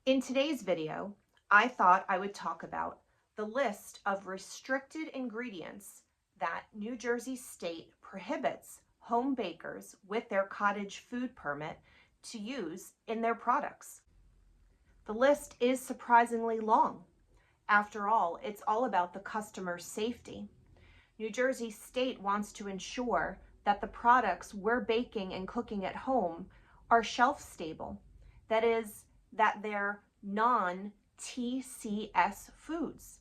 In today's video, I thought I would talk about the list of restricted ingredients that New Jersey State prohibits home bakers with their cottage food permit to use in their products. The list is surprisingly long. After all, it's all about the customer's safety. New Jersey State wants to ensure that the products we're baking and cooking at home are shelf stable. That is, that they're non-TCS foods.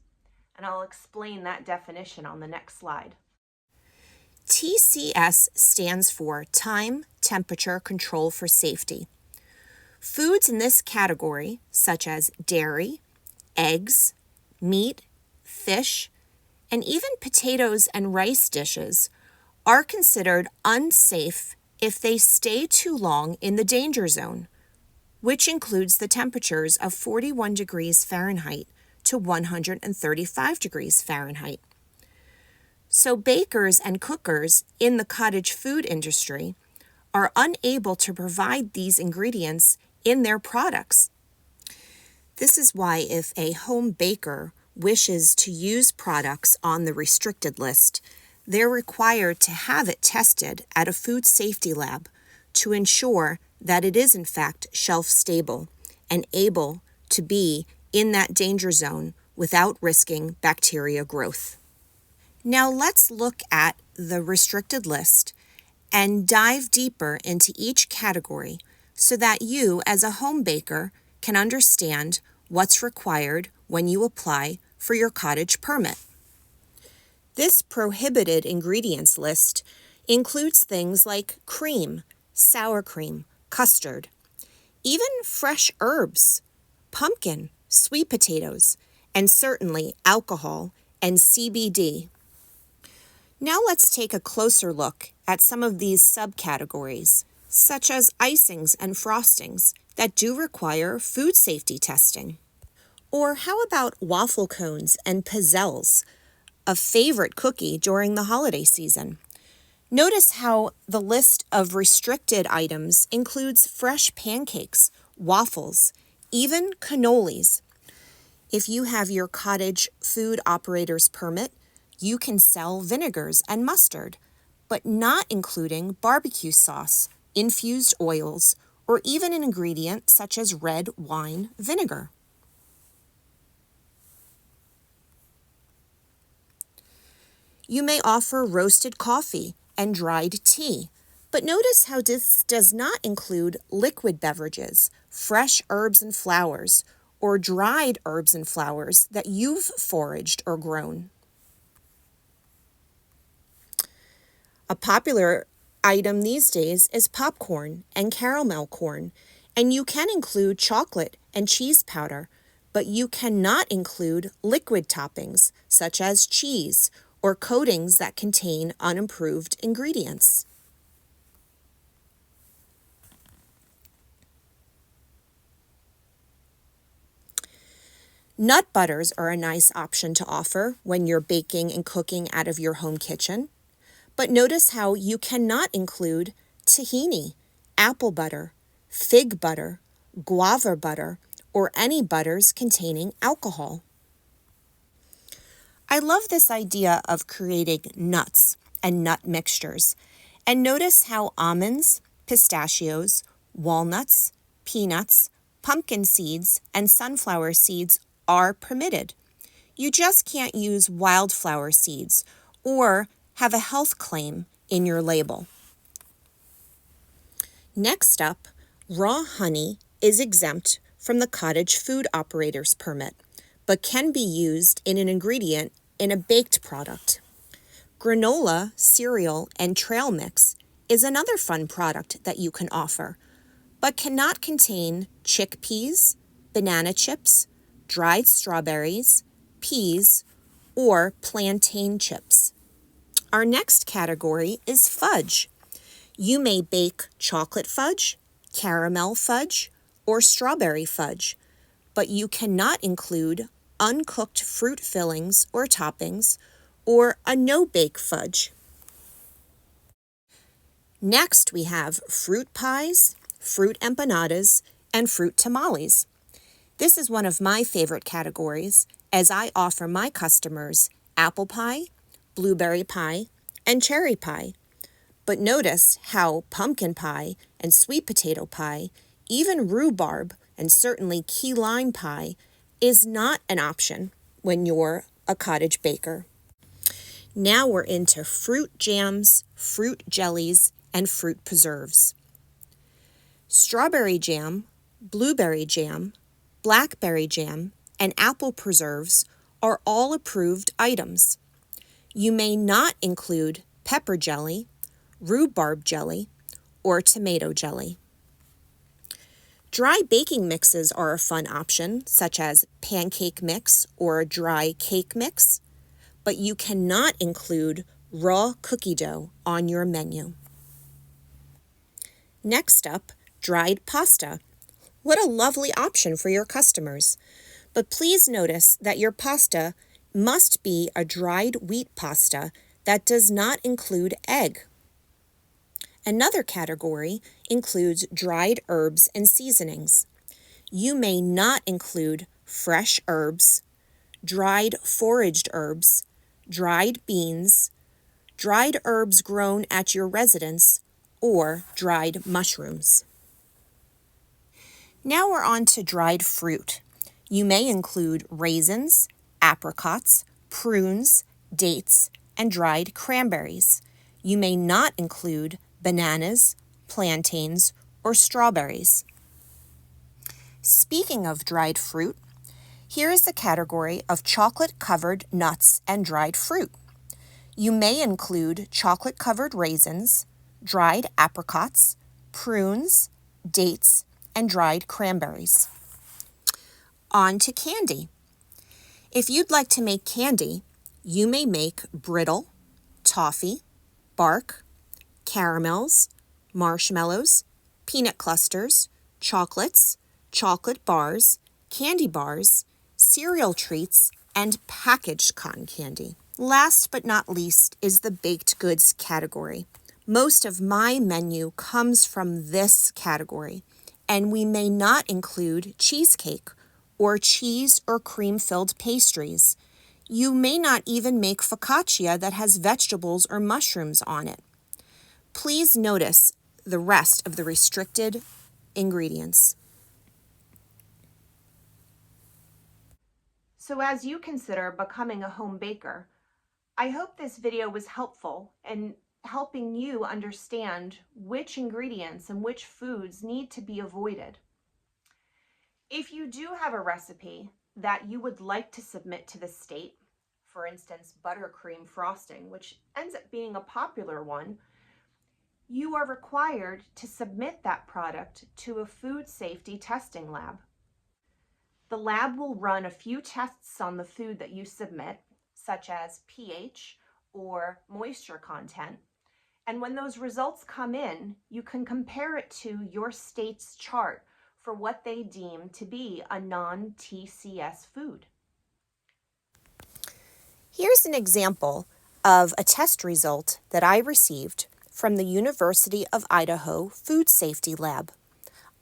And I'll explain that definition on the next slide. TCS stands for Time Temperature Control for Safety. Foods in this category, such as dairy, eggs, meat, fish, and even potatoes and rice dishes, are considered unsafe if they stay too long in the danger zone, which includes the temperatures of 41 degrees Fahrenheit to 135 degrees Fahrenheit. So bakers and cookers in the cottage food industry are unable to provide these ingredients in their products. This is why if a home baker wishes to use products on the restricted list, they're required to have it tested at a food safety lab to ensure that it is in fact shelf stable and able to be in that danger zone without risking bacteria growth. Now let's look at the restricted list and dive deeper into each category so that you, as a home baker, can understand what's required when you apply for your cottage permit. This prohibited ingredients list includes things like cream, sour cream, custard, even fresh herbs, pumpkin, sweet potatoes, and certainly alcohol and CBD. Now let's take a closer look at some of these subcategories, such as icings and frostings that do require food safety testing. Or how about waffle cones and pizzelles, a favorite cookie during the holiday season? Notice how the list of restricted items includes fresh pancakes, waffles, even cannolis. If you have your Cottage Food Operator's Permit, you can sell vinegars and mustard, but not including barbecue sauce, infused oils, or even an ingredient such as red wine vinegar. You may offer roasted coffee and dried tea, but notice how this does not include liquid beverages, fresh herbs and flowers, or dried herbs and flowers that you've foraged or grown. A popular item these days is popcorn and caramel corn, and you can include chocolate and cheese powder, but you cannot include liquid toppings such as cheese or coatings that contain unimproved ingredients. Nut butters are a nice option to offer when you're baking and cooking out of your home kitchen. But notice how you cannot include tahini, apple butter, fig butter, guava butter, or any butters containing alcohol. I love this idea of creating nuts and nut mixtures. And notice how almonds, pistachios, walnuts, peanuts, pumpkin seeds, and sunflower seeds are permitted. You just can't use wildflower seeds or have a health claim in your label. Next up, raw honey is exempt from the Cottage Food Operator's Permit, but can be used in an ingredient in a baked product. Granola, cereal, and trail mix is another fun product that you can offer, but cannot contain chickpeas, banana chips, dried strawberries, peas, or plantain chips. Our next category is fudge. You may bake chocolate fudge, caramel fudge, or strawberry fudge, but you cannot include uncooked fruit fillings or toppings, or a no-bake fudge. Next, we have fruit pies, fruit empanadas, and fruit tamales. This is one of my favorite categories as I offer my customers apple pie, blueberry pie, and cherry pie. But notice how pumpkin pie and sweet potato pie, even rhubarb and certainly key lime pie, is not an option when you're a cottage baker. Now we're into fruit jams, fruit jellies, and fruit preserves. Strawberry jam, blueberry jam, blackberry jam, and apple preserves are all approved items. You may not include pepper jelly, rhubarb jelly, or tomato jelly. Dry baking mixes are a fun option, such as pancake mix or dry cake mix, but you cannot include raw cookie dough on your menu. Next up, dried pasta. What a lovely option for your customers. But please notice that your pasta must be a dried wheat pasta that does not include egg. Another category includes dried herbs and seasonings. You may not include fresh herbs, dried foraged herbs, dried beans, dried herbs grown at your residence, or dried mushrooms. Now we're on to dried fruit. You may include raisins, apricots, prunes, dates, and dried cranberries. You may not include bananas, plantains, or strawberries. Speaking of dried fruit, here is the category of chocolate-covered nuts and dried fruit. You may include chocolate-covered raisins, dried apricots, prunes, dates, and dried cranberries. On to candy. If you'd like to make candy, you may make brittle, toffee, bark, caramels, marshmallows, peanut clusters, chocolates, chocolate bars, candy bars, cereal treats, and packaged cotton candy. Last but not least is the baked goods category. Most of my menu comes from this category, and we may not include cheesecake or cheese or cream-filled pastries. You may not even make focaccia that has vegetables or mushrooms on it. Please notice the rest of the restricted ingredients. So as you consider becoming a home baker, I hope this video was helpful in helping you understand which ingredients and which foods need to be avoided. If you do have a recipe that you would like to submit to the state, for instance, buttercream frosting, which ends up being a popular one, you are required to submit that product to a food safety testing lab. The lab will run a few tests on the food that you submit, such as pH or moisture content. And when those results come in, you can compare it to your state's chart for what they deem to be a non-TCS food. Here's an example of a test result that I received from the University of Idaho Food Safety Lab.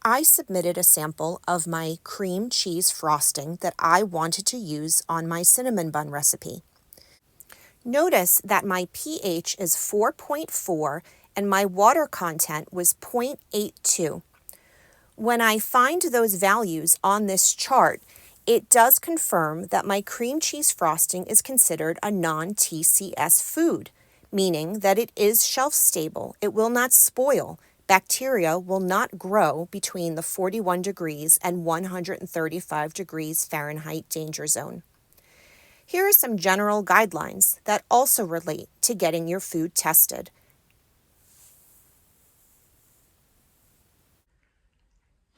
I submitted a sample of my cream cheese frosting that I wanted to use on my cinnamon bun recipe. Notice that my pH is 4.4 and my water content was 0.82. When I find those values on this chart, it does confirm that my cream cheese frosting is considered a non-TCS food, meaning that it is shelf stable, it will not spoil, bacteria will not grow between the 41 degrees and 135 degrees Fahrenheit danger zone. Here are some general guidelines that also relate to getting your food tested.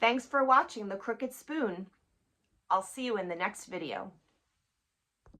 Thanks for watching The Crooked Spoon. I'll see you in the next video.